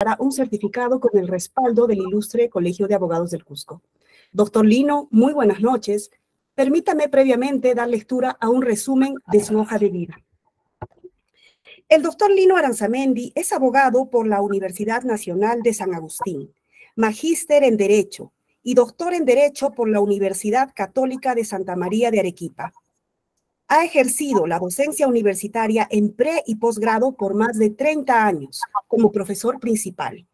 otorgará un certificado con el respaldo del ilustre Colegio de Abogados del Cusco. Doctor Lino, muy buenas noches. Permítame previamente dar lectura a un resumen de su hoja de vida. El doctor Lino Aranzamendi es abogado por la Universidad Nacional de San Agustín, magíster en Derecho y doctor en Derecho por la Universidad Católica de Santa María de Arequipa. Ha ejercido la docencia universitaria en pre- y posgrado por más de 30 años como profesor principal.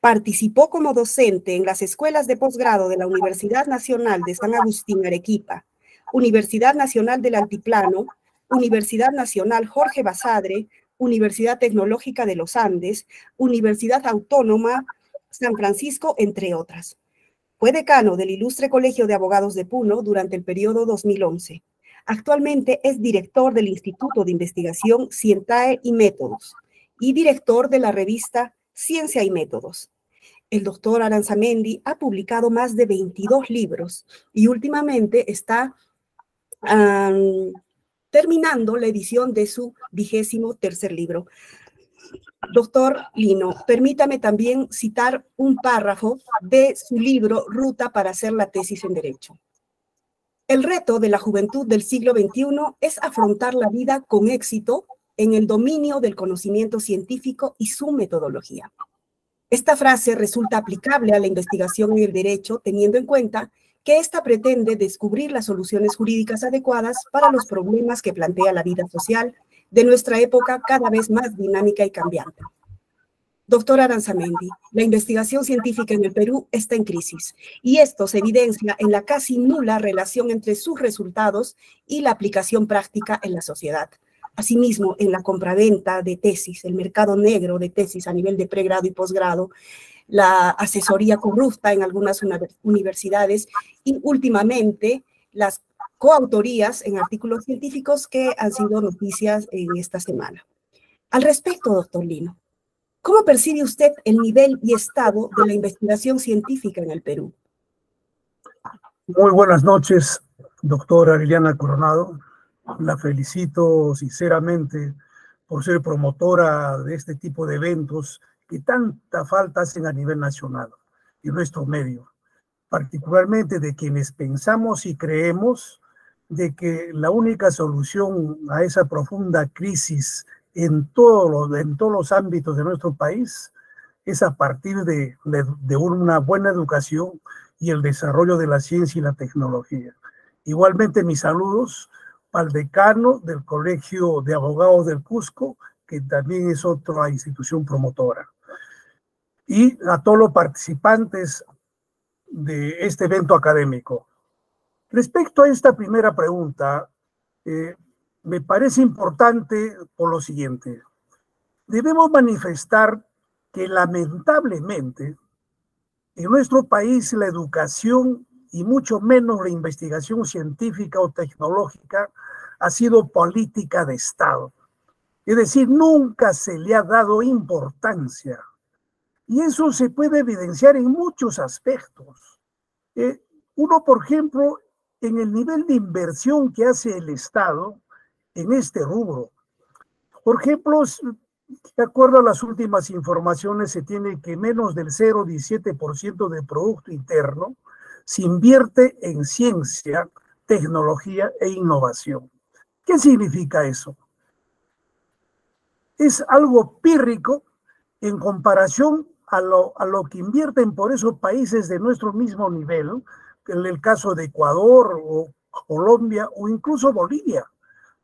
Participó como docente en las escuelas de posgrado de la Universidad Nacional de San Agustín Arequipa, Universidad Nacional del Altiplano, Universidad Nacional Jorge Basadre, Universidad Tecnológica de los Andes, Universidad Autónoma San Francisco, entre otras. Fue decano del Ilustre Colegio de Abogados de Puno durante el periodo 2011. Actualmente es director del Instituto de Investigación Scientae y Métodos y director de la revista Ciencia y Métodos. El doctor Aranzamendi ha publicado más de 22 libros y últimamente está terminando la edición de su 23º libro. Doctor Lino, permítame también citar un párrafo de su libro Ruta para hacer la tesis en Derecho. El reto de la juventud del siglo XXI es afrontar la vida con éxito en el dominio del conocimiento científico y su metodología. Esta frase resulta aplicable a la investigación en el derecho, teniendo en cuenta que ésta pretende descubrir las soluciones jurídicas adecuadas para los problemas que plantea la vida social de nuestra época cada vez más dinámica y cambiante. Doctor Aranzamendi, la investigación científica en el Perú está en crisis y esto se evidencia en la casi nula relación entre sus resultados y la aplicación práctica en la sociedad. Asimismo, en la compraventa de tesis, el mercado negro de tesis a nivel de pregrado y posgrado, la asesoría corrupta en algunas universidades y últimamente las coautorías en artículos científicos que han sido noticias en esta semana. Al respecto, doctor Lino, ¿cómo percibe usted el nivel y estado de la investigación científica en el Perú? Muy buenas noches, doctora Liliana Coronado. La felicito sinceramente por ser promotora de este tipo de eventos que tanta falta hacen a nivel nacional y nuestro medio, particularmente de quienes pensamos y creemos de que la única solución a esa profunda crisis en todos los ámbitos de nuestro país es a partir de una buena educación y el desarrollo de la ciencia y la tecnología. Igualmente mis saludos al decano del Colegio de Abogados del Cusco, que también es otra institución promotora, y a todos los participantes de este evento académico. Respecto a esta primera pregunta, me parece importante por lo siguiente. Debemos manifestar que lamentablemente en nuestro país la educación y mucho menos la investigación científica o tecnológica ha sido política de Estado. Es decir, nunca se le ha dado importancia. Y eso se puede evidenciar en muchos aspectos. Uno, por ejemplo, en el nivel de inversión que hace el Estado en este rubro. Por ejemplo, de acuerdo a las últimas informaciones, se tiene que menos del 0,17% del Producto Interno se invierte en ciencia, tecnología e innovación. ¿Qué significa eso? Es algo pírrico en comparación a lo que invierten por esos países de nuestro mismo nivel, en el caso de Ecuador o Colombia o incluso Bolivia,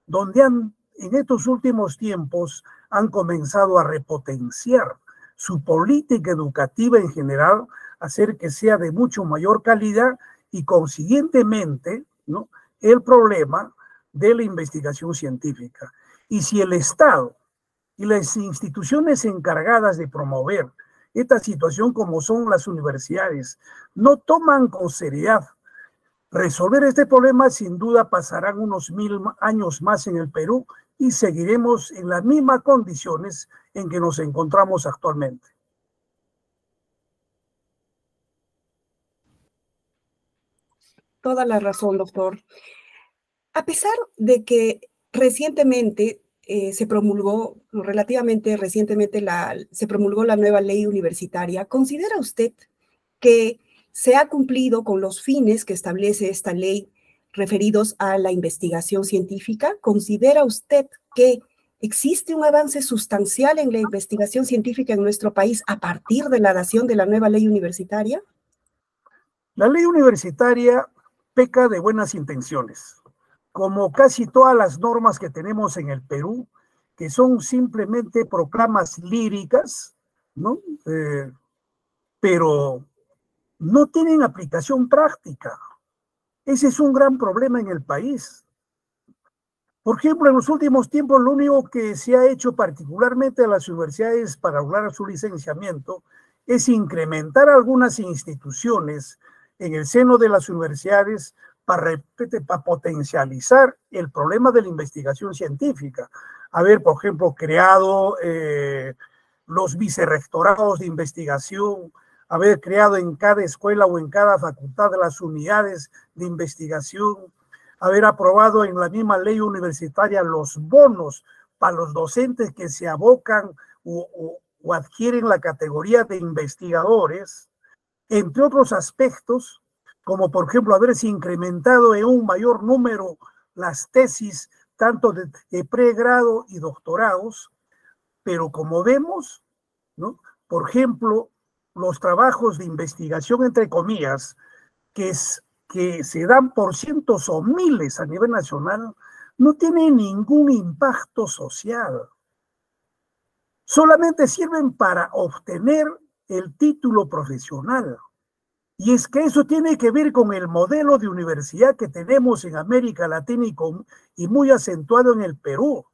donde en estos últimos tiempos han comenzado a repotenciar su política educativa en general, hacer que sea de mucho mayor calidad y consiguientemente, ¿no?, el problema de la investigación científica. Y si el Estado y las instituciones encargadas de promover esta situación, como son las universidades, no toman con seriedad resolver este problema, sin duda pasarán unos 1000 años más en el Perú y seguiremos en las mismas condiciones en que nos encontramos actualmente. Toda la razón, doctor. A pesar de que recientemente se promulgó relativamente recientemente se promulgó la nueva ley universitaria. ¿Considera usted que se ha cumplido con los fines que establece esta ley referidos a la investigación científica? ¿Considera usted que existe un avance sustancial en la investigación científica en nuestro país a partir de la dación de la nueva ley universitaria? La ley universitaria peca de buenas intenciones, como casi todas las normas que tenemos en el Perú, que son simplemente proclamas líricas, ¿no? Pero no tienen aplicación práctica. Ese es un gran problema en el país. Por ejemplo, en los últimos tiempos, lo único que se ha hecho particularmente a las universidades para lograr su licenciamiento es incrementar algunas instituciones en el seno de las universidades para potencializar el problema de la investigación científica. Haber, por ejemplo, creado los vicerrectorados de investigación, haber creado en cada escuela o en cada facultad las unidades de investigación, haber aprobado en la misma ley universitaria los bonos para los docentes que se abocan o adquieren la categoría de investigadores, entre otros aspectos, como por ejemplo haberse incrementado en un mayor número las tesis, tanto de pregrado y doctorados, pero como vemos, ¿no? Por ejemplo, los trabajos de investigación, entre comillas, que se dan por cientos o miles a nivel nacional, no tienen ningún impacto social. Solamente sirven para obtener el título profesional. Y es que eso tiene que ver con el modelo de universidad que tenemos en América Latina y muy acentuado en el Perú.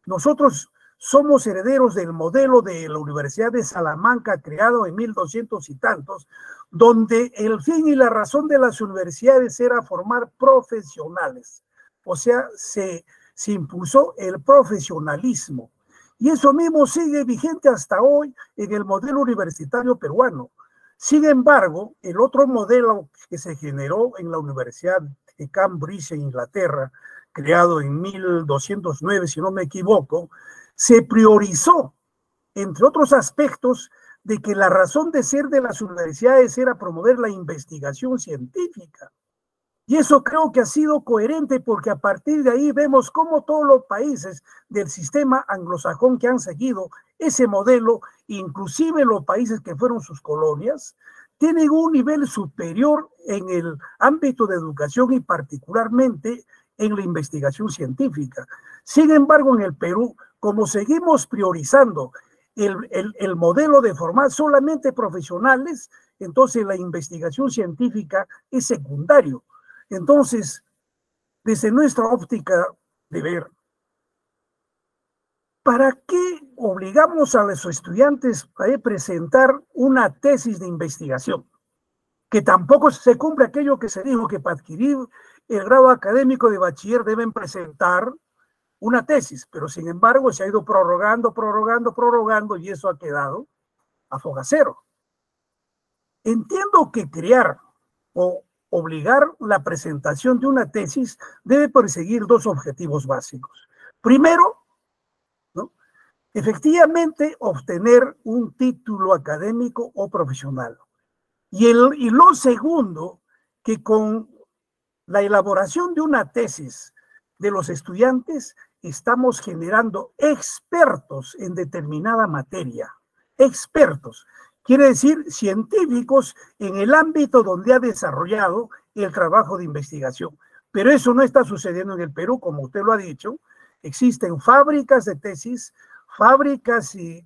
Nosotros somos herederos del modelo de la Universidad de Salamanca, creado en 1200 y tantos, donde el fin y la razón de las universidades era formar profesionales. O sea, se impulsó el profesionalismo. Y eso mismo sigue vigente hasta hoy en el modelo universitario peruano. Sin embargo, el otro modelo que se generó en la Universidad de Cambridge, en Inglaterra, creado en 1209, si no me equivoco, se priorizó, entre otros aspectos, de que la razón de ser de las universidades era promover la investigación científica. Y eso creo que ha sido coherente porque a partir de ahí vemos cómo todos los países del sistema anglosajón que han seguido ese modelo, inclusive los países que fueron sus colonias, tienen un nivel superior en el ámbito de educación y particularmente en la investigación científica. Sin embargo, en el Perú, como seguimos priorizando el modelo de formar solamente profesionales, entonces la investigación científica es secundario. Entonces, desde nuestra óptica de ver, ¿para qué obligamos a los estudiantes a presentar una tesis de investigación? Que tampoco se cumple aquello que se dijo, que para adquirir el grado académico de bachiller deben presentar una tesis, pero sin embargo se ha ido prorrogando y eso ha quedado a fogacero. Entiendo que crear o obligar la presentación de una tesis debe perseguir dos objetivos básicos. Primero, ¿no?, efectivamente obtener un título académico o profesional. Y lo segundo, que con la elaboración de una tesis de los estudiantes estamos generando expertos en determinada materia. Expertos. Quiere decir científicos en el ámbito donde ha desarrollado el trabajo de investigación. Pero eso no está sucediendo en el Perú, como usted lo ha dicho. Existen fábricas de tesis, fábricas de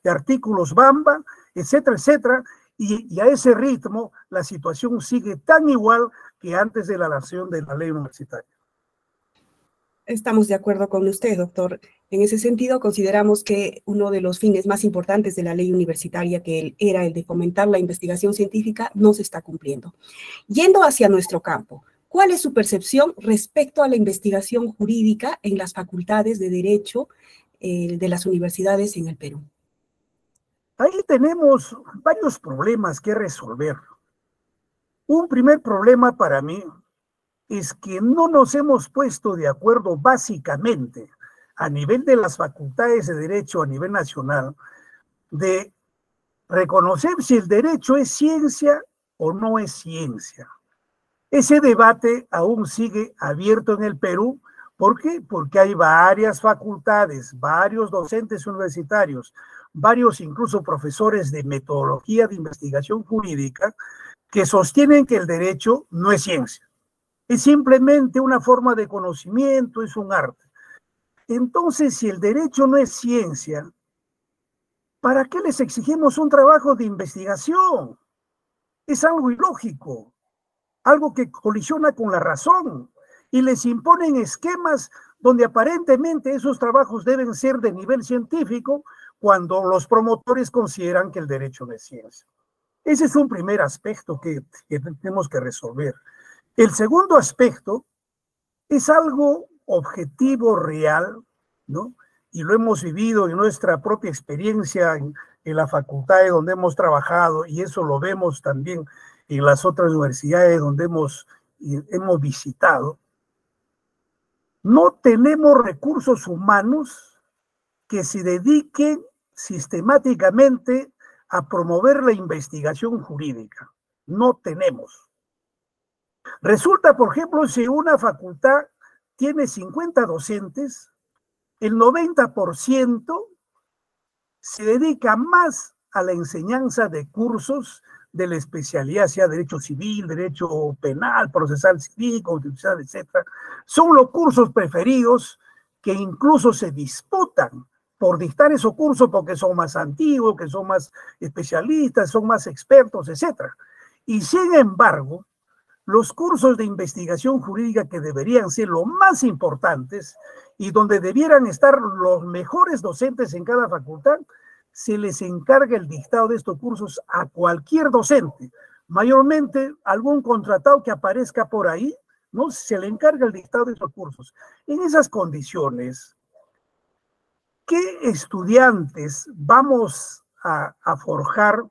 artículos Bamba, etcétera, etcétera. Y a ese ritmo la situación sigue tan igual que antes de la dación de la ley universitaria. Estamos de acuerdo con usted, doctor. En ese sentido, consideramos que uno de los fines más importantes de la ley universitaria, que era el de fomentar la investigación científica, no se está cumpliendo. Yendo hacia nuestro campo, ¿cuál es su percepción respecto a la investigación jurídica en las facultades de Derecho de las universidades en el Perú? Ahí tenemos varios problemas que resolver. Un primer problema para mí es que no nos hemos puesto de acuerdo básicamente a nivel de las facultades de derecho a nivel nacional de reconocer si el derecho es ciencia o no es ciencia. Ese debate aún sigue abierto en el Perú. ¿Por qué? Porque hay varias facultades, varios docentes universitarios, varios incluso profesores de metodología de investigación jurídica que sostienen que el derecho no es ciencia. Es simplemente una forma de conocimiento, es un arte. Entonces, si el derecho no es ciencia, ¿para qué les exigimos un trabajo de investigación? Es algo ilógico, algo que colisiona con la razón, y les imponen esquemas donde aparentemente esos trabajos deben ser de nivel científico cuando los promotores consideran que el derecho no es ciencia. Ese es un primer aspecto que tenemos que resolver. El segundo aspecto es algo objetivo, real, ¿no? Y lo hemos vivido en nuestra propia experiencia en la facultad donde hemos trabajado, y eso lo vemos también en las otras universidades donde hemos visitado. No tenemos recursos humanos que se dediquen sistemáticamente a promover la investigación jurídica. No tenemos. Resulta, por ejemplo, si una facultad tiene 50 docentes, el 90% se dedica más a la enseñanza de cursos de la especialidad, sea derecho civil, derecho penal, procesal civil, constitucional, etc. Son los cursos preferidos que incluso se disputan por dictar esos cursos porque son más antiguos, que son más especialistas, son más expertos, etc. Y sin embargo, los cursos de investigación jurídica que deberían ser los más importantes y donde debieran estar los mejores docentes en cada facultad, se les encarga el dictado de estos cursos a cualquier docente, mayormente algún contratado que aparezca por ahí, ¿no? Se le encarga el dictado de estos cursos. En esas condiciones, ¿qué estudiantes vamos a forjar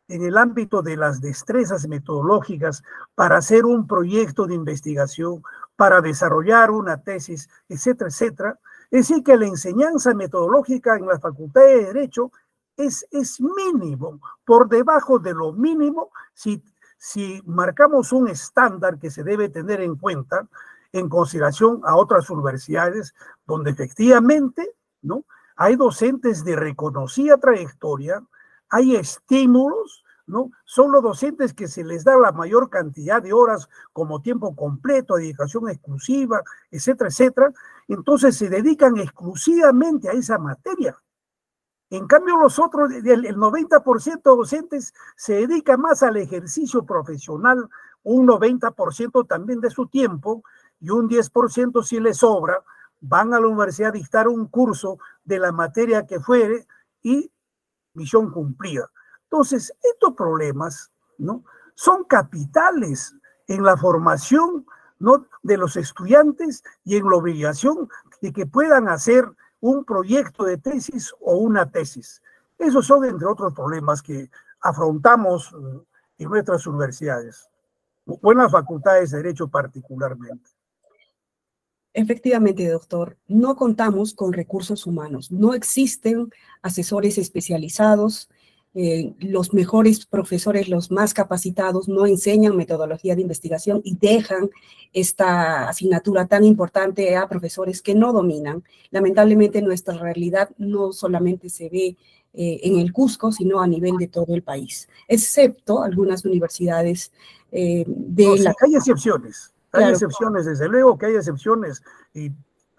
en el ámbito de las destrezas metodológicas para hacer un proyecto de investigación, para desarrollar una tesis, etcétera, etcétera? Es decir, que la enseñanza metodológica en la Facultad de Derecho es mínimo, por debajo de lo mínimo, si marcamos un estándar que se debe tener en cuenta en consideración a otras universidades donde efectivamente, ¿no?, hay docentes de reconocida trayectoria, hay estímulos, ¿no? Son los docentes que se les da la mayor cantidad de horas como tiempo completo, dedicación exclusiva, etcétera, etcétera. Entonces se dedican exclusivamente a esa materia. En cambio, los otros, el 90% de docentes se dedica más al ejercicio profesional, un 90% también de su tiempo, y un 10% si les sobra, van a la universidad a dictar un curso de la materia que fuere y misión cumplida. Entonces, estos problemas, ¿no?, son capitales en la formación, ¿no?, de los estudiantes y en la obligación de que puedan hacer un proyecto de tesis o una tesis. Esos son, entre otros problemas, que afrontamos en nuestras universidades, o en las facultades de Derecho particularmente. Efectivamente, doctor, no contamos con recursos humanos, no existen asesores especializados, los mejores profesores, los más capacitados, no enseñan metodología de investigación y dejan esta asignatura tan importante a profesores que no dominan. Lamentablemente, nuestra realidad no solamente se ve en el Cusco, sino a nivel de todo el país, excepto algunas universidades hay excepciones. Claro. Hay excepciones, desde luego que hay excepciones, y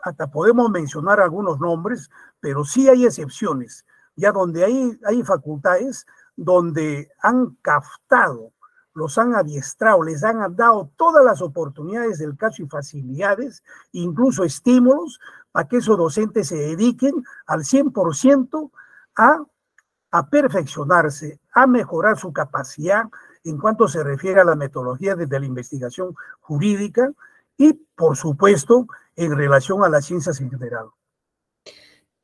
hasta podemos mencionar algunos nombres, pero sí hay excepciones, ya donde hay facultades donde han captado, los han adiestrado, les han dado todas las oportunidades del caso y facilidades, incluso estímulos, para que esos docentes se dediquen al 100% a perfeccionarse, a mejorar su capacidad en cuanto se refiere a la metodología desde la investigación jurídica y, por supuesto, en relación a las ciencias en general.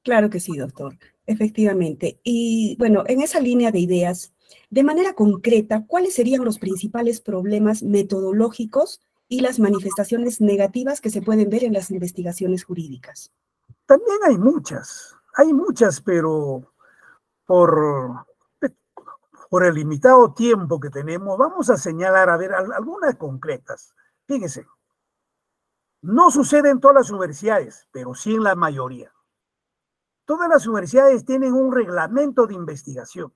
Claro que sí, doctor, efectivamente. Y bueno, en esa línea de ideas, de manera concreta, ¿cuáles serían los principales problemas metodológicos y las manifestaciones negativas que se pueden ver en las investigaciones jurídicas? También hay muchas, pero por el limitado tiempo que tenemos, vamos a señalar, a ver, algunas concretas. Fíjense, no sucede en todas las universidades, pero sí en la mayoría. Todas las universidades tienen un reglamento de investigación.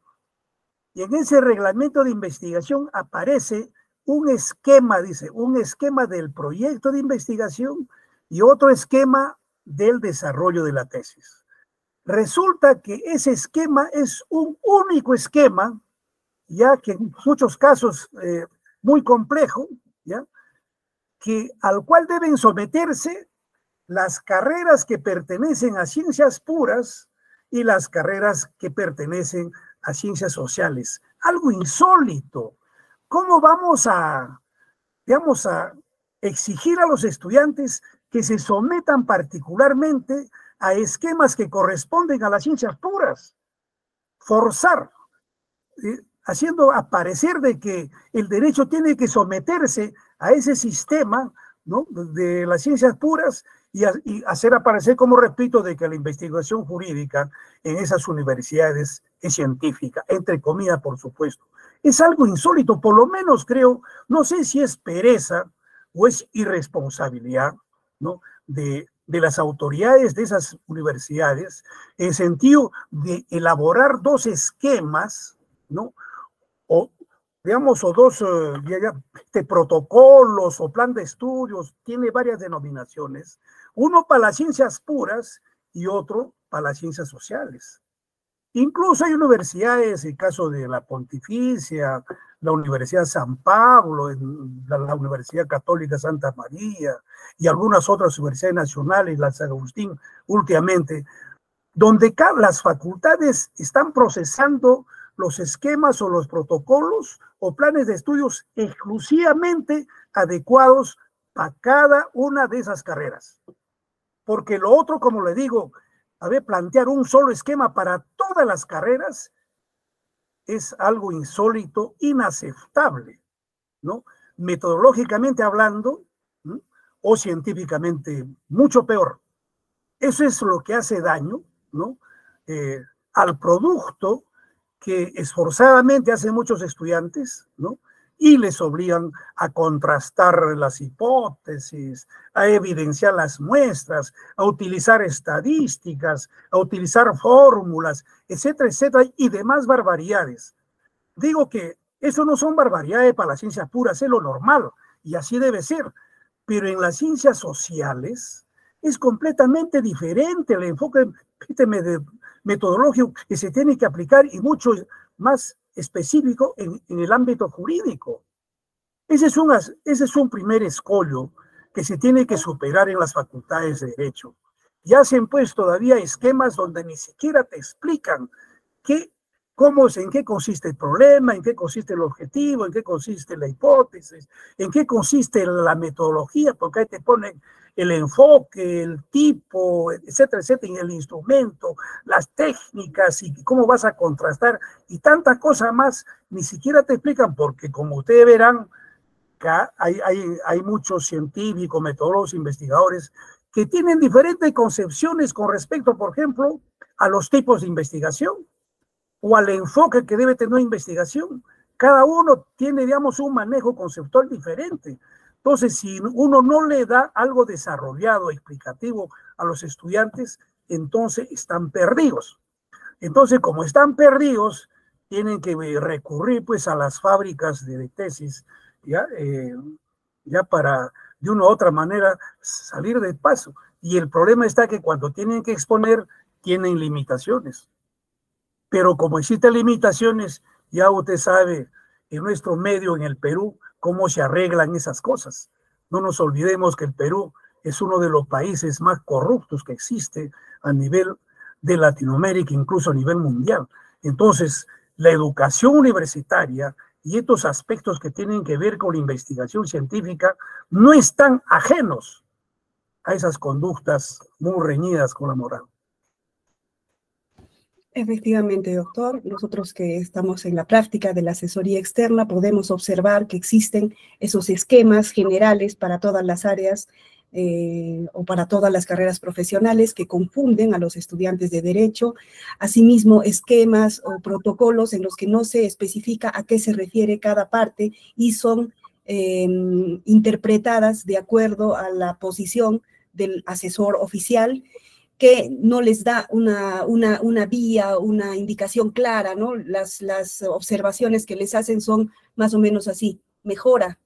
Y en ese reglamento de investigación aparece un esquema, dice, un esquema del proyecto de investigación y otro esquema del desarrollo de la tesis. Resulta que ese esquema es un único esquema, ya que en muchos casos muy complejo, ya, al cual deben someterse las carreras que pertenecen a ciencias puras y las carreras que pertenecen a ciencias sociales. Algo insólito. ¿Cómo vamos a exigir a los estudiantes que se sometan particularmente a esquemas que corresponden a las ciencias puras? Forzar, haciendo aparecer de que el derecho tiene que someterse a ese sistema, ¿no?, de las ciencias puras y hacer aparecer, como repito, de que la investigación jurídica en esas universidades es científica, entre comillas, por supuesto. Es algo insólito, por lo menos creo, no sé si es pereza o es irresponsabilidad, ¿no?, de las autoridades de esas universidades, en sentido de elaborar dos esquemas, ¿no?, o dos protocolos o plan de estudios, tiene varias denominaciones, uno para las ciencias puras y otro para las ciencias sociales. Incluso hay universidades, el caso de la Pontificia, la Universidad San Pablo, la Universidad Católica Santa María y algunas otras universidades nacionales, la San Agustín últimamente, donde las facultades están procesando los esquemas o los protocolos o planes de estudios exclusivamente adecuados para cada una de esas carreras. Porque lo otro, como le digo, plantear un solo esquema para todas las carreras es algo insólito, inaceptable, ¿no? Metodológicamente hablando, ¿no?, o científicamente mucho peor. Eso es lo que hace daño, ¿no?, al producto que esforzadamente hacen muchos estudiantes, ¿no?, y les obligan a contrastar las hipótesis, a evidenciar las muestras, a utilizar estadísticas, a utilizar fórmulas, etcétera, etcétera, y demás barbaridades. Digo que eso no son barbaridades para las ciencias puras, es lo normal, y así debe ser, pero en las ciencias sociales es completamente diferente el enfoque metodológico que se tiene que aplicar y mucho más específico en el ámbito jurídico. Ese es un primer escollo que se tiene que superar en las facultades de Derecho. Ya hacen pues todavía esquemas donde ni siquiera te explican en qué consiste el problema, en qué consiste el objetivo, en qué consiste la hipótesis, en qué consiste la metodología, porque ahí te ponen el enfoque, el tipo, etcétera, etcétera, y el instrumento, las técnicas y cómo vas a contrastar y tanta cosa más, ni siquiera te explican, porque como ustedes verán, hay muchos científicos, metodólogos, investigadores que tienen diferentes concepciones con respecto, por ejemplo, a los tipos de investigación o al enfoque que debe tener una investigación. Cada uno tiene, digamos, un manejo conceptual diferente. Entonces, si uno no le da algo desarrollado, explicativo a los estudiantes, entonces están perdidos. Entonces, como están perdidos, tienen que recurrir pues a las fábricas de tesis, ya para de una u otra manera salir del paso. Y el problema está que cuando tienen que exponer, tienen limitaciones. Pero como existen limitaciones, ya usted sabe, en nuestro medio, en el Perú, cómo se arreglan esas cosas. No nos olvidemos que el Perú es uno de los países más corruptos que existe a nivel de Latinoamérica, incluso a nivel mundial. Entonces, la educación universitaria y estos aspectos que tienen que ver con la investigación científica no están ajenos a esas conductas muy reñidas con la moral. Efectivamente, doctor, nosotros que estamos en la práctica de la asesoría externa podemos observar que existen esos esquemas generales para todas las áreas o para todas las carreras profesionales que confunden a los estudiantes de Derecho. Asimismo, esquemas o protocolos en los que no se especifica a qué se refiere cada parte y son interpretadas de acuerdo a la posición del asesor oficial, que no les da una vía, una indicación clara, ¿no? Las observaciones que les hacen son más o menos así: mejora,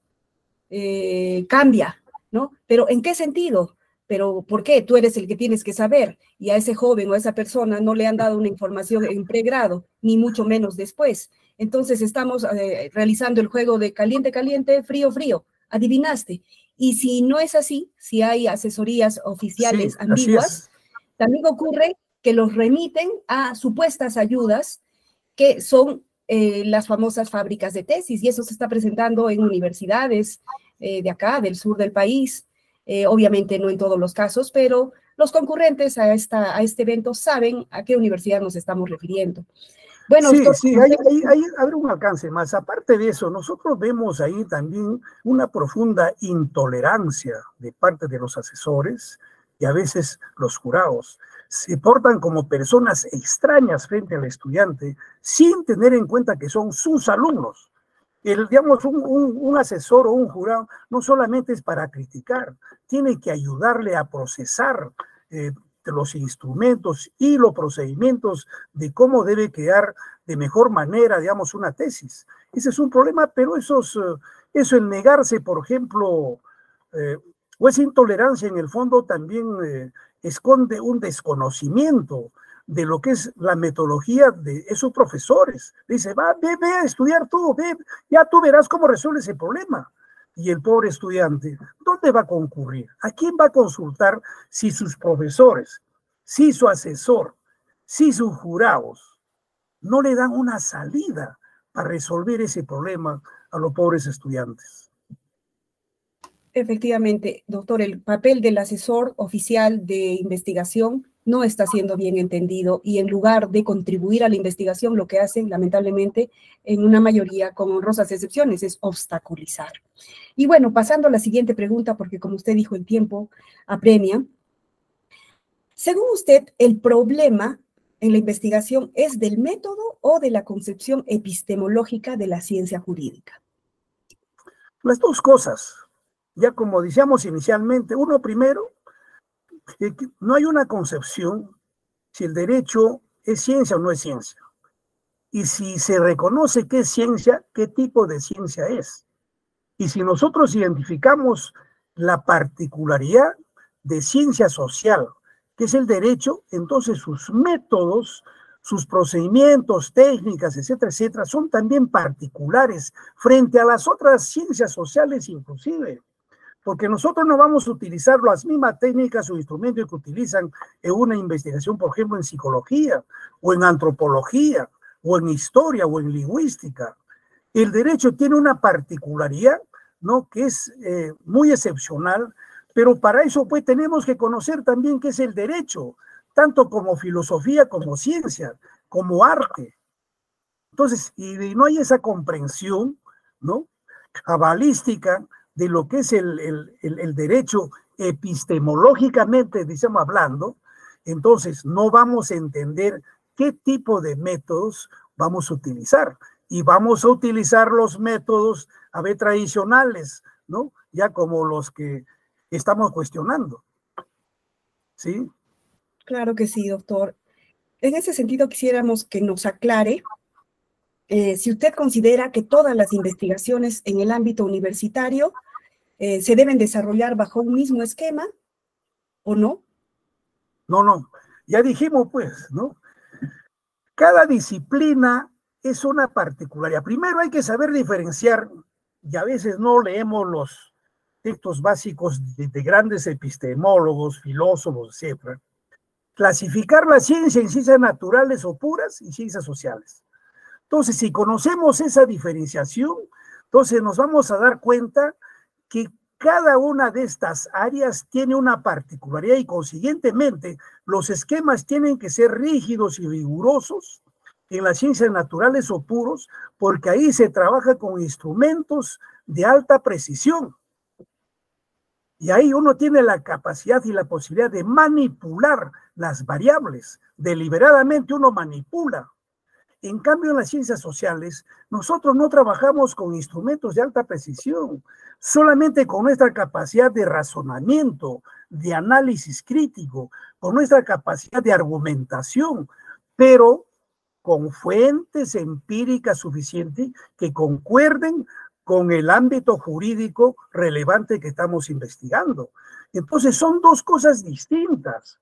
cambia, ¿no? Pero ¿en qué sentido? ¿Pero por qué? Tú eres el que tienes que saber, y a ese joven o a esa persona no le han dado una información en pregrado, ni mucho menos después. Entonces estamos realizando el juego de caliente, caliente, frío, frío. Adivinaste. Y si no es así, si hay asesorías oficiales ambiguas, también ocurre que los remiten a supuestas ayudas que son las famosas fábricas de tesis, y eso se está presentando en universidades de acá, del sur del país. Obviamente no en todos los casos, pero los concurrentes a este evento saben a qué universidad nos estamos refiriendo. Bueno, sí, habrá un alcance más. Aparte de eso, nosotros vemos ahí también una profunda intolerancia de parte de los asesores, y a veces los jurados se portan como personas extrañas frente al estudiante sin tener en cuenta que son sus alumnos. Digamos, un asesor o un jurado no solamente es para criticar, tiene que ayudarle a procesar los instrumentos y los procedimientos de cómo debe quedar de mejor manera, digamos, una tesis. Ese es un problema, pero eso el negarse, por ejemplo, o esa intolerancia en el fondo también esconde un desconocimiento de lo que es la metodología de esos profesores. Dice, ve a estudiar tú, ya tú verás cómo resuelves ese problema. Y el pobre estudiante, ¿dónde va a concurrir? ¿A quién va a consultar si sus profesores, si su asesor, si sus jurados no le dan una salida para resolver ese problema a los pobres estudiantes? Efectivamente, doctor, el papel del asesor oficial de investigación no está siendo bien entendido, y en lugar de contribuir a la investigación, lo que hacen, lamentablemente, en una mayoría, con honrosas excepciones, es obstaculizar. Y bueno, pasando a la siguiente pregunta, porque como usted dijo, el tiempo apremia. Según usted, ¿el problema en la investigación es del método o de la concepción epistemológica de la ciencia jurídica? Las dos cosas. Ya como decíamos inicialmente, uno primero, que no hay una concepción si el derecho es ciencia o no es ciencia. Y si se reconoce que es ciencia, ¿qué tipo de ciencia es? Y si nosotros identificamos la particularidad de ciencia social, que es el derecho, entonces sus métodos, sus procedimientos, técnicas, etcétera, etcétera, son también particulares frente a las otras ciencias sociales inclusive. Porque nosotros no vamos a utilizar las mismas técnicas o instrumentos que utilizan en una investigación, por ejemplo, en psicología, o en antropología, o en historia, o en lingüística. El derecho tiene una particularidad, ¿no?, que es muy excepcional, pero para eso pues tenemos que conocer también qué es el derecho, tanto como filosofía, como ciencia, como arte. Entonces, y no hay esa comprensión, ¿no?, cabalística de lo que es el derecho epistemológicamente, decimos, hablando, entonces no vamos a entender qué tipo de métodos vamos a utilizar. Y vamos a utilizar los métodos, a ver, tradicionales, ¿no?, ya como los que estamos cuestionando. ¿Sí? Claro que sí, doctor. En ese sentido, quisiéramos que nos aclare si usted considera que todas las investigaciones en el ámbito universitario se deben desarrollar bajo un mismo esquema, ¿o no? No. Ya dijimos, pues, ¿no? Cada disciplina es una particularidad. Primero hay que saber diferenciar, y a veces no leemos los textos básicos de grandes epistemólogos, filósofos, etc. Clasificar la ciencia en ciencias naturales o puras y ciencias sociales. Entonces, si conocemos esa diferenciación, entonces nos vamos a dar cuenta que cada una de estas áreas tiene una particularidad y consiguientemente los esquemas tienen que ser rígidos y rigurosos en las ciencias naturales o puros, porque ahí se trabaja con instrumentos de alta precisión. Y ahí uno tiene la capacidad y la posibilidad de manipular las variables. Deliberadamente uno manipula. En cambio, en las ciencias sociales, nosotros no trabajamos con instrumentos de alta precisión, solamente con nuestra capacidad de razonamiento, de análisis crítico, con nuestra capacidad de argumentación, pero con fuentes empíricas suficientes que concuerden con el ámbito jurídico relevante que estamos investigando. Entonces, son dos cosas distintas.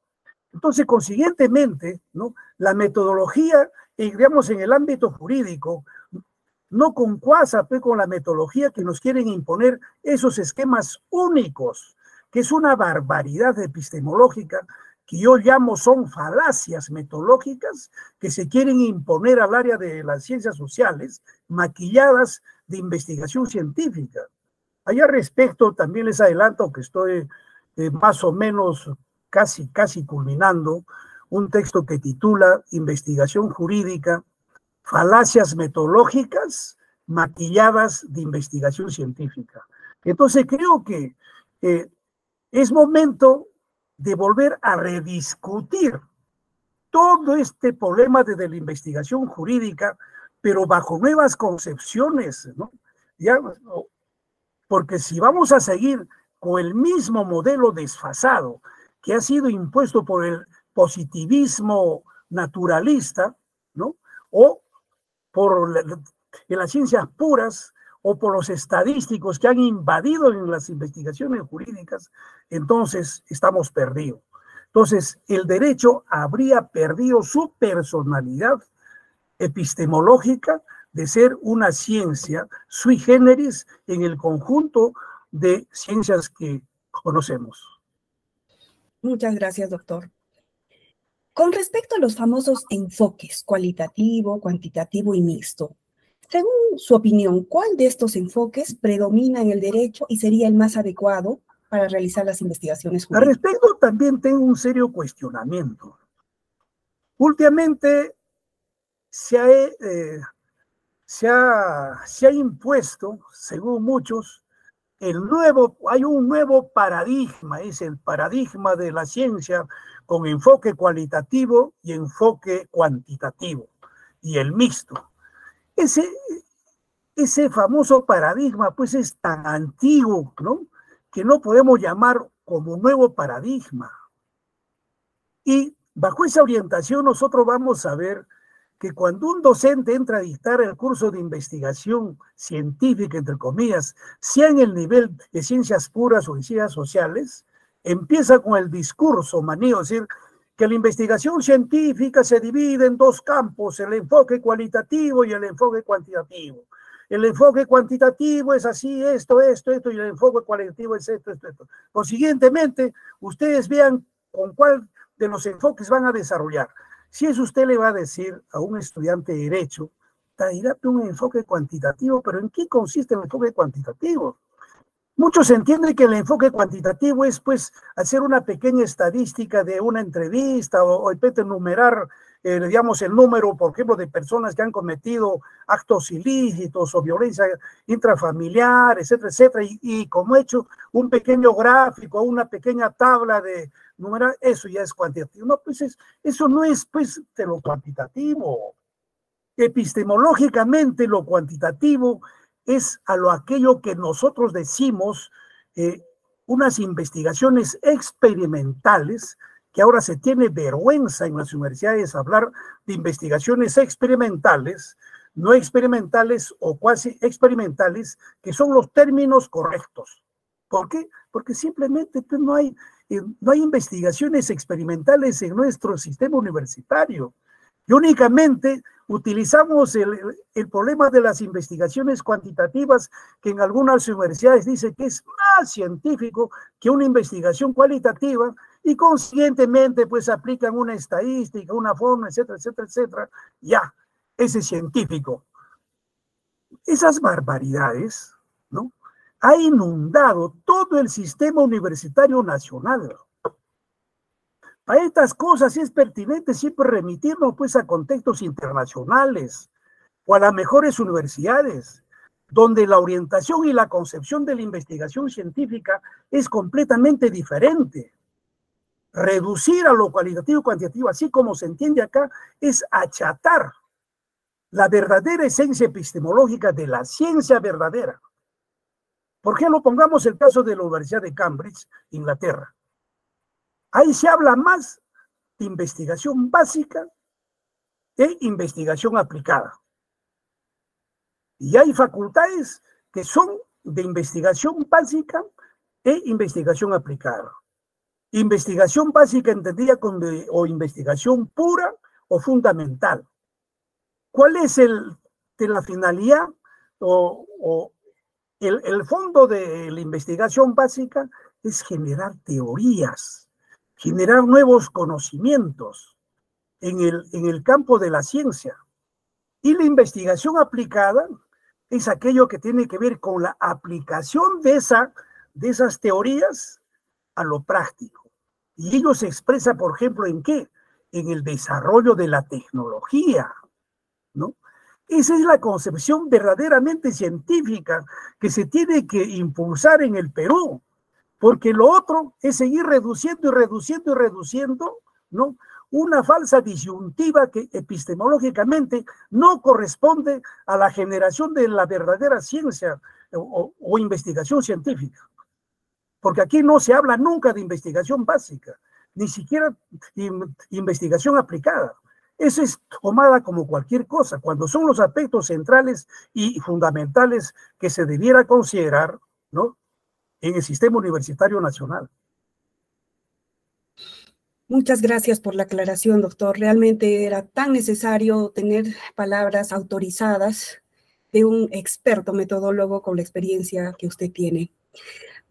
Entonces, consiguientemente, ¿no? La metodología, digamos, en el ámbito jurídico, no concuasa pues, con la metodología que nos quieren imponer esos esquemas únicos, que es una barbaridad epistemológica que yo llamo son falacias metodológicas que se quieren imponer al área de las ciencias sociales, maquilladas de investigación científica. Allá respecto, también les adelanto que estoy más o menos casi culminando un texto que titula Investigación jurídica, falacias metodológicas maquilladas de investigación científica. Entonces creo que es momento de volver a rediscutir todo este problema de la investigación jurídica, pero bajo nuevas concepciones, ¿no? Ya, porque si vamos a seguir con el mismo modelo desfasado que ha sido impuesto por el positivismo naturalista, ¿no? O por en las ciencias puras, o por los estadísticos que han invadido en las investigaciones jurídicas, entonces estamos perdidos. Entonces, el derecho habría perdido su personalidad epistemológica de ser una ciencia sui generis en el conjunto de ciencias que conocemos. Muchas gracias, doctor. Con respecto a los famosos enfoques cualitativo, cuantitativo y mixto, según su opinión, ¿cuál de estos enfoques predomina en el derecho y sería el más adecuado para realizar las investigaciones jurídicas? Al respecto, también tengo un serio cuestionamiento. Últimamente se ha impuesto, según muchos, hay un nuevo paradigma, es el paradigma de la ciencia con enfoque cualitativo y enfoque cuantitativo, y el mixto. Ese famoso paradigma, pues, es tan antiguo, ¿no? Que no podemos llamar como nuevo paradigma. Y bajo esa orientación nosotros vamos a ver que cuando un docente entra a dictar el curso de investigación científica, entre comillas, sea en el nivel de ciencias puras o de ciencias sociales, empieza con el discurso manío, es decir, que la investigación científica se divide en dos campos, el enfoque cualitativo y el enfoque cuantitativo. El enfoque cuantitativo es así, esto, y el enfoque cualitativo es esto. Consiguientemente, ustedes vean con cuál de los enfoques van a desarrollar. Si eso usted le va a decir a un estudiante de derecho, dirá un enfoque cuantitativo, pero ¿en qué consiste el enfoque cuantitativo? Muchos entienden que el enfoque cuantitativo es, pues, hacer una pequeña estadística de una entrevista o enumerar, digamos, el número, por ejemplo, de personas que han cometido actos ilícitos o violencia intrafamiliar, etcétera, etcétera, y como he hecho un pequeño gráfico, una pequeña tabla de numerar, eso ya es cuantitativo. No, pues eso no es, pues, de lo cuantitativo. Epistemológicamente, lo cuantitativo es aquello que nosotros decimos unas investigaciones experimentales, que ahora se tiene vergüenza en las universidades hablar de investigaciones experimentales, no experimentales o cuasi experimentales, que son los términos correctos. ¿Por qué? Porque simplemente pues, no hay investigaciones experimentales en nuestro sistema universitario. Y únicamente utilizamos el problema de las investigaciones cuantitativas, que en algunas universidades dice que es más científico que una investigación cualitativa, y conscientemente pues aplican una estadística, una forma, etcétera, etcétera, etcétera. Ya, ese científico. Esas barbaridades, ¿no? Ha inundado todo el sistema universitario nacional. Para estas cosas es pertinente siempre remitirnos pues a contextos internacionales o a las mejores universidades. donde la orientación y la concepción de la investigación científica es completamente diferente. Reducir a lo cualitativo y cuantitativo, así como se entiende acá, es achatar la verdadera esencia epistemológica de la ciencia verdadera. Por ejemplo, pongamos el caso de la Universidad de Cambridge, Inglaterra. Ahí se habla más de investigación básica e investigación aplicada. Y hay facultades que son de investigación básica e investigación aplicada. Investigación básica entendida como o investigación pura o fundamental. ¿Cuál es la finalidad o el fondo de la investigación básica? Es generar teorías, generar nuevos conocimientos en el campo de la ciencia. Y la investigación aplicada es aquello que tiene que ver con la aplicación de esas teorías a lo práctico. Y ello se expresa, por ejemplo, ¿en qué? En el desarrollo de la tecnología, ¿no? Esa es la concepción verdaderamente científica que se tiene que impulsar en el Perú, porque lo otro es seguir reduciendo y reduciendo y reduciendo, ¿no? Una falsa disyuntiva que epistemológicamente no corresponde a la generación de la verdadera ciencia o investigación científica. Porque aquí no se habla nunca de investigación básica, ni siquiera investigación aplicada. Eso es tomada como cualquier cosa, cuando son los aspectos centrales y fundamentales que se debiera considerar, ¿no?, en el sistema universitario nacional. Muchas gracias por la aclaración, doctor. Realmente era tan necesario tener palabras autorizadas de un experto metodólogo con la experiencia que usted tiene.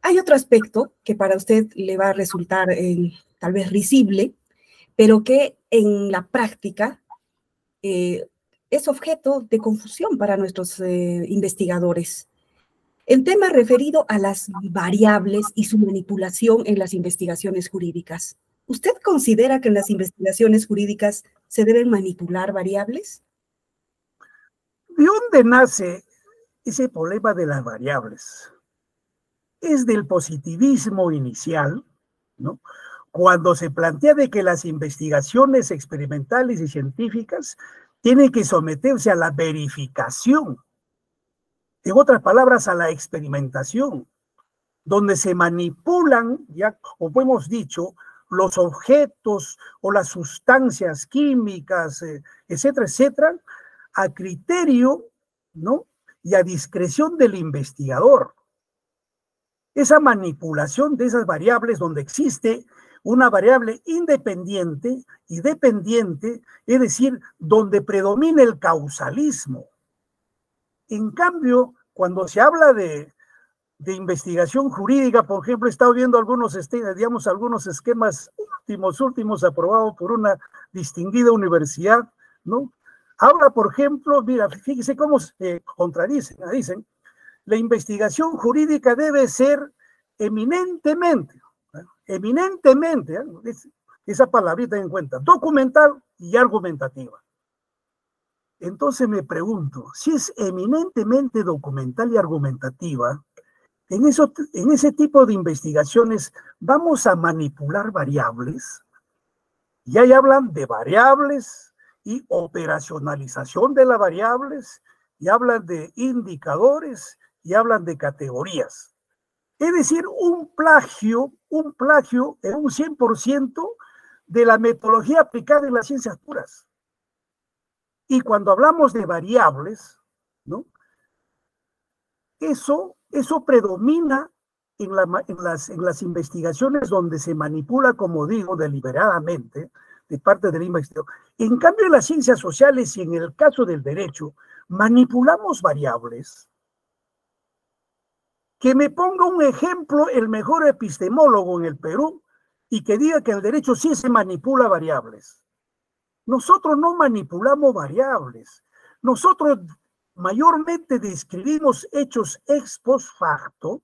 Hay otro aspecto que para usted le va a resultar tal vez risible, pero que en la práctica es objeto de confusión para nuestros investigadores. El tema referido a las variables y su manipulación en las investigaciones jurídicas. ¿Usted considera que en las investigaciones jurídicas se deben manipular variables? ¿De dónde nace ese problema de las variables? Es del positivismo inicial, ¿no?, cuando se plantea de que las investigaciones experimentales y científicas tienen que someterse a la verificación, en otras palabras, a la experimentación, donde se manipulan, ya como hemos dicho, los objetos o las sustancias químicas, etcétera, etcétera, a criterio, ¿no?, y a discreción del investigador. Esa manipulación de esas variables donde existe una variable independiente y dependiente, es decir, donde predomina el causalismo. En cambio, cuando se habla de investigación jurídica, por ejemplo, he estado viendo algunos esquemas últimos aprobados por una distinguida universidad, ¿no? Habla, por ejemplo, mira, fíjese cómo se contradicen, dicen, la investigación jurídica debe ser eminentemente, esa palabrita en cuenta, documental y argumentativa. Entonces me pregunto, si es eminentemente documental y argumentativa, en ese tipo de investigaciones vamos a manipular variables, y ahí hablan de variables y operacionalización de las variables, y hablan de indicadores, y hablan de categorías. Es decir, un plagio en un 100% de la metodología aplicada en las ciencias puras. Y cuando hablamos de variables, ¿no?, eso predomina en las investigaciones donde se manipula, como digo, deliberadamente, de parte del investigador. En cambio, en las ciencias sociales y en el caso del derecho, manipulamos variables. Que me ponga un ejemplo el mejor epistemólogo en el Perú y que diga que en el derecho sí se manipula variables. Nosotros no manipulamos variables. Nosotros mayormente describimos hechos ex post facto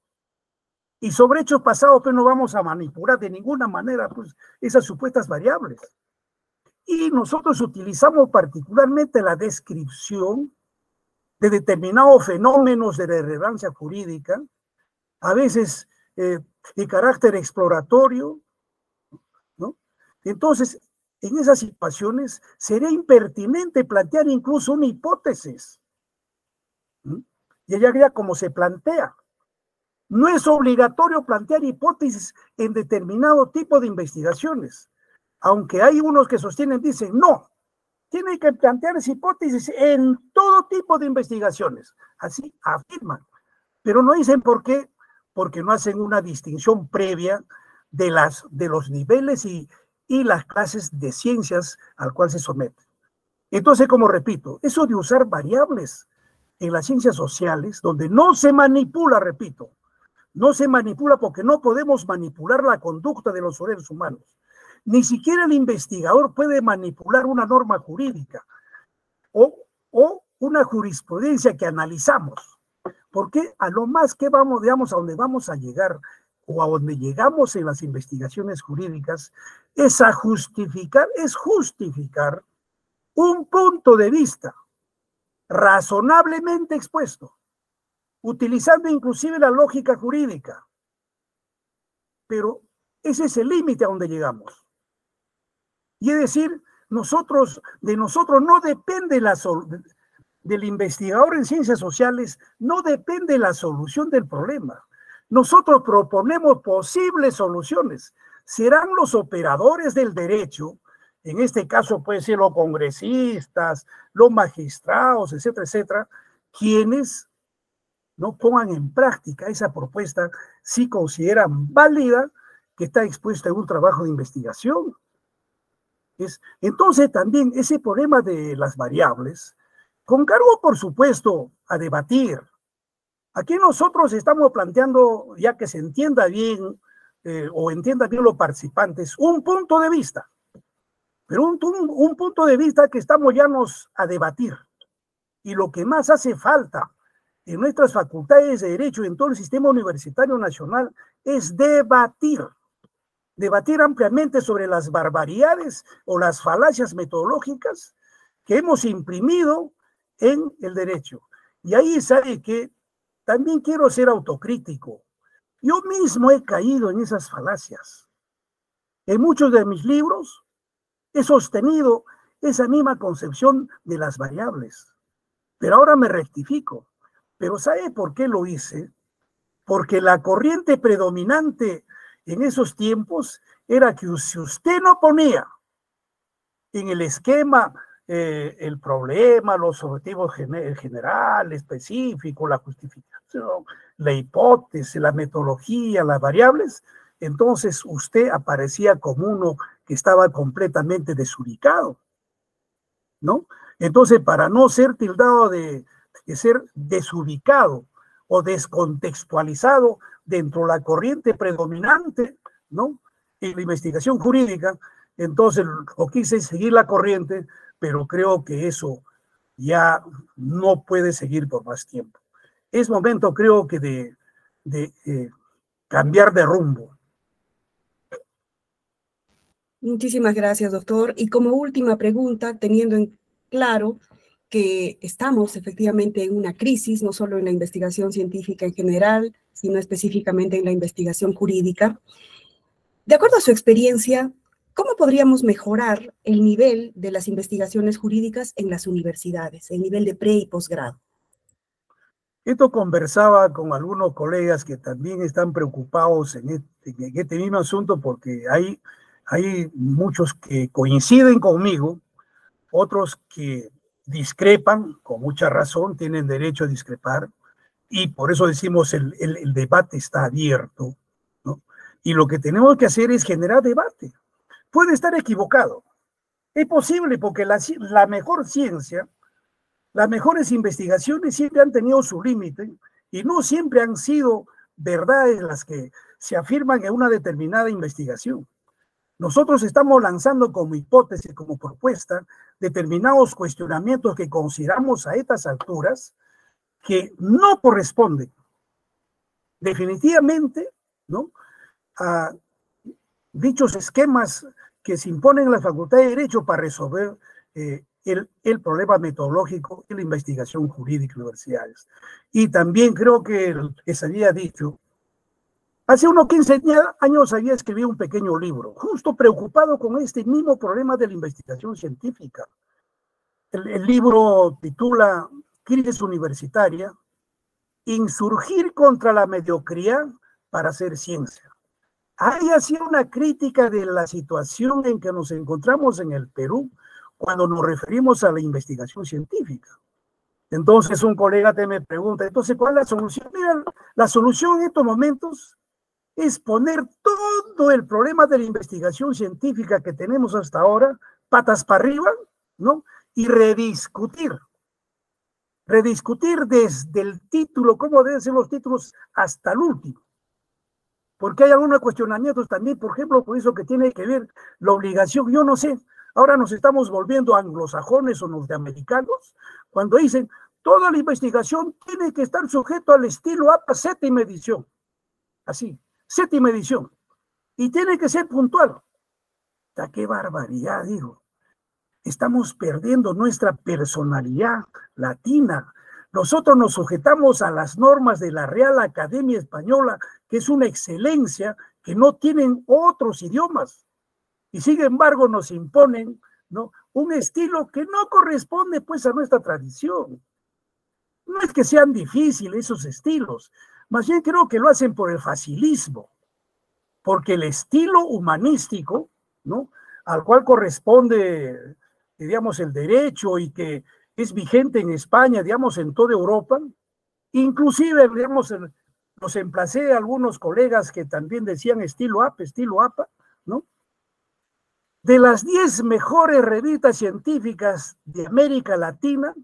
y sobre hechos pasados pues no vamos a manipular de ninguna manera pues, esas supuestas variables. Y nosotros utilizamos particularmente la descripción de determinados fenómenos de relevancia jurídica, a veces de carácter exploratorio, ¿no? Entonces, en esas situaciones sería impertinente plantear incluso una hipótesis. Y allá ya como se plantea. No es obligatorio plantear hipótesis en determinado tipo de investigaciones, aunque hay unos que sostienen, dicen, no, tiene que plantearse hipótesis en todo tipo de investigaciones. Así afirman, pero no dicen por qué, porque no hacen una distinción previa de los niveles y las clases de ciencias al cual se someten. Entonces, como repito, eso de usar variables en las ciencias sociales, donde no se manipula, repito, no se manipula porque no podemos manipular la conducta de los seres humanos. Ni siquiera el investigador puede manipular una norma jurídica o una jurisprudencia que analizamos. Porque a lo más que vamos, digamos, a donde vamos a llegar o a donde llegamos en las investigaciones jurídicas es justificar un punto de vista razonablemente expuesto, utilizando inclusive la lógica jurídica. Pero ese es el límite a donde llegamos. Y es decir, de nosotros no depende del investigador en ciencias sociales, no depende la solución del problema. Nosotros proponemos posibles soluciones. Serán los operadores del derecho, en este caso pueden ser los congresistas, los magistrados, etcétera, etcétera, quienes no pongan en práctica esa propuesta si consideran válida que está expuesta en un trabajo de investigación. Entonces también ese problema de las variables, con cargo por supuesto a debatir. Aquí nosotros estamos planteando, ya que se entienda bien o entiendan bien los participantes, un punto de vista, pero un punto de vista que estamos llanos a debatir. Y lo que más hace falta en nuestras facultades de Derecho y en todo el sistema universitario nacional es debatir ampliamente sobre las barbaridades o las falacias metodológicas que hemos imprimido en el derecho. Y ahí sabe que también quiero ser autocrítico. Yo mismo he caído en esas falacias. En muchos de mis libros he sostenido esa misma concepción de las variables. Pero ahora me rectifico. Pero ¿sabe por qué lo hice? Porque la corriente predominante en esos tiempos era que si usted no ponía en el esquema el problema, los objetivos general, específico, la justificación, la hipótesis, la metodología, las variables, entonces usted aparecía como uno que estaba completamente desubicado, ¿no? Entonces, para no ser tildado de ser desubicado o descontextualizado dentro de la corriente predominante, ¿no?, en la investigación jurídica, entonces lo quise seguir la corriente, pero creo que eso ya no puede seguir por más tiempo. Es momento, creo que de cambiar de rumbo. Muchísimas gracias, doctor. Y como última pregunta, teniendo en claro que estamos efectivamente en una crisis, no solo en la investigación científica en general, sino específicamente en la investigación jurídica, de acuerdo a su experiencia, ¿cómo podríamos mejorar el nivel de las investigaciones jurídicas en las universidades, el nivel de pre- y posgrado? Esto conversaba con algunos colegas que también están preocupados en este mismo asunto porque hay muchos que coinciden conmigo, otros que discrepan, con mucha razón, tienen derecho a discrepar, y por eso decimos el debate está abierto, ¿no? Y lo que tenemos que hacer es generar debate. Puede estar equivocado. Es posible porque la mejor ciencia, las mejores investigaciones siempre han tenido su límite y no siempre han sido verdades las que se afirman en una determinada investigación. Nosotros estamos lanzando como hipótesis, como propuesta, determinados cuestionamientos que consideramos a estas alturas que no corresponden definitivamente, ¿no?, a dichos esquemas que se imponen en la Facultad de Derecho para resolver el problema metodológico y la investigación jurídica en universidades. Y también creo que se había dicho, hace unos 15 años había escrito un pequeño libro, justo preocupado con este mismo problema de la investigación científica. El libro titula Crisis Universitaria, Insurgir contra la mediocridad para hacer ciencia. Ahí hacía una crítica de la situación en que nos encontramos en el Perú cuando nos referimos a la investigación científica. Entonces un colega me pregunta, entonces, ¿cuál es la solución? Mira, la solución en estos momentos es poner todo el problema de la investigación científica que tenemos hasta ahora, patas para arriba, ¿no? Y rediscutir desde el título, cómo deben ser los títulos, hasta el último. Porque hay algunos cuestionamientos también, por ejemplo, por eso que tiene que ver la obligación, yo no sé, ahora nos estamos volviendo anglosajones o norteamericanos, cuando dicen, toda la investigación tiene que estar sujeto al estilo APA séptima edición, así, séptima edición, y tiene que ser puntual. ¡Qué barbaridad, digo! Estamos perdiendo nuestra personalidad latina. Nosotros nos sujetamos a las normas de la Real Academia Española, que es una excelencia que no tienen otros idiomas. Y sin embargo nos imponen, ¿no?, un estilo que no corresponde pues a nuestra tradición. No es que sean difíciles esos estilos, más bien creo que lo hacen por el facilismo, porque el estilo humanístico, ¿no?, al cual corresponde, digamos, el derecho y que es vigente en España, digamos, en toda Europa, inclusive, digamos, los emplacé a algunos colegas que también decían estilo APA, ¿no? De las 10 mejores revistas científicas de América Latina,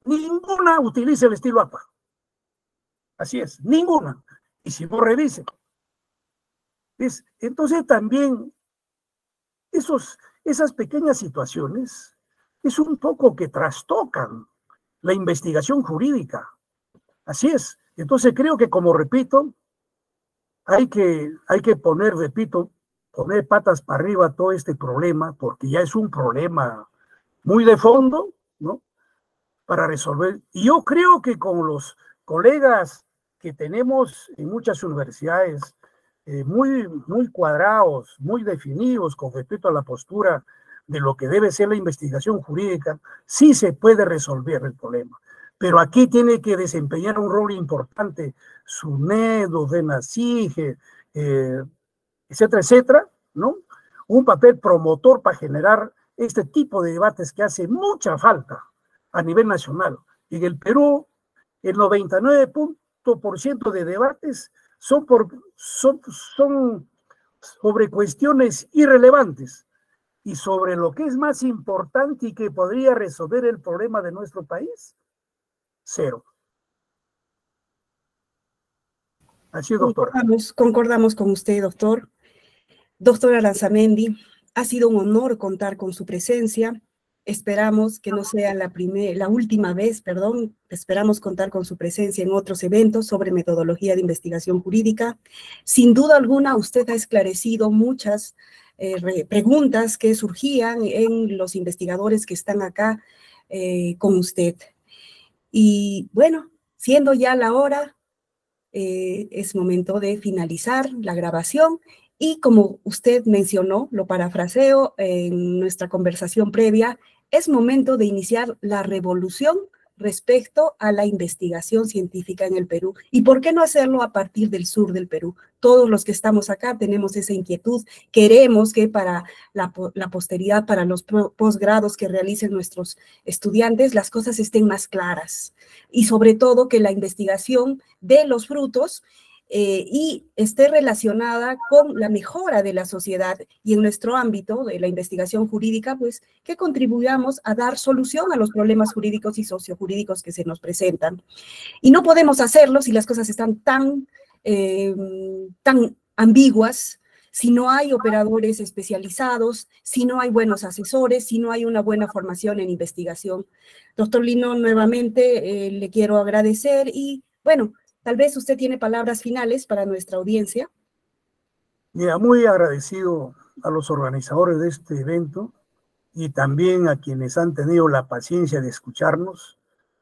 ninguna utiliza el estilo APA. Así es, ninguna. Y si vos revisen. Entonces también esas pequeñas situaciones es un poco que trastocan la investigación jurídica. Así es. Entonces creo que, como repito, hay que poner, repito, poner patas para arriba todo este problema, porque ya es un problema muy de fondo, ¿no?, para resolver. Y yo creo que con los colegas que tenemos en muchas universidades, muy cuadrados, muy definidos con respecto a la postura de lo que debe ser la investigación jurídica, sí se puede resolver el problema. Pero aquí tiene que desempeñar un rol importante SUNEDO, DENACIGE, etcétera, etcétera, ¿no? Un papel promotor para generar este tipo de debates que hace mucha falta a nivel nacional. En el Perú, el 99% de debates son sobre cuestiones irrelevantes y sobre lo que es más importante y que podría resolver el problema de nuestro país, cero. Así es, doctora. Concordamos con usted, doctor. Doctora Aranzamendi, ha sido un honor contar con su presencia. Esperamos que no sea la última vez, esperamos contar con su presencia en otros eventos sobre metodología de investigación jurídica. Sin duda alguna, usted ha esclarecido muchas preguntas que surgían en los investigadores que están acá con usted. Y bueno, siendo ya la hora, es momento de finalizar la grabación. Y como usted mencionó, lo parafraseo en nuestra conversación previa, es momento de iniciar la revolución respecto a la investigación científica en el Perú. ¿Y por qué no hacerlo a partir del sur del Perú? Todos los que estamos acá tenemos esa inquietud. Queremos que para la posteridad, para los posgrados que realicen nuestros estudiantes, las cosas estén más claras. Y sobre todo que la investigación dé los frutos y esté relacionada con la mejora de la sociedad y en nuestro ámbito de la investigación jurídica, pues que contribuyamos a dar solución a los problemas jurídicos y sociojurídicos que se nos presentan. Y no podemos hacerlo si las cosas están tan ambiguas, si no hay operadores especializados, si no hay buenos asesores, si no hay una buena formación en investigación. Doctor Lino, nuevamente le quiero agradecer y, bueno, tal vez usted tiene palabras finales para nuestra audiencia. Mira, muy agradecido a los organizadores de este evento y también a quienes han tenido la paciencia de escucharnos.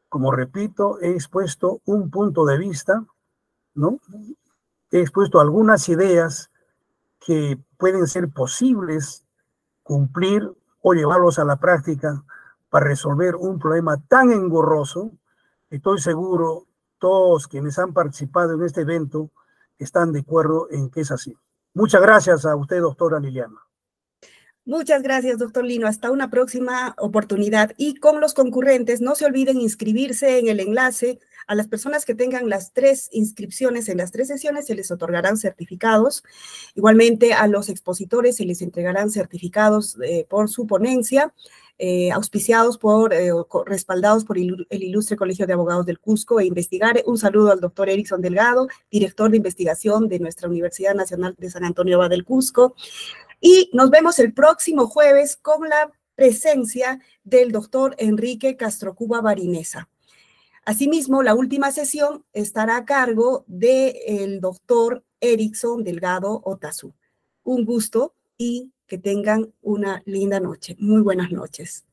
Como repito, he expuesto un punto de vista, ¿no? He expuesto algunas ideas que pueden ser posibles cumplir o llevarlos a la práctica para resolver un problema tan engorroso. Estoy seguro, todos quienes han participado en este evento están de acuerdo en que es así. Muchas gracias a usted, doctora Liliana. Muchas gracias, doctor Lino. Hasta una próxima oportunidad. Y con los concurrentes, no se olviden inscribirse en el enlace. A las personas que tengan las 3 inscripciones en las 3 sesiones se les otorgarán certificados. Igualmente, a los expositores se les entregarán certificados por su ponencia, auspiciados respaldados por el Ilustre Colegio de Abogados del Cusco e Investigar. Un saludo al doctor Erickson Delgado, director de investigación de nuestra Universidad Nacional de San Antonio Abad del Cusco. Y nos vemos el próximo jueves con la presencia del doctor Enrique Castrocuba Barinesa. Asimismo, la última sesión estará a cargo del doctor Erickson Delgado Otazú. Un gusto y que tengan una linda noche. Muy buenas noches.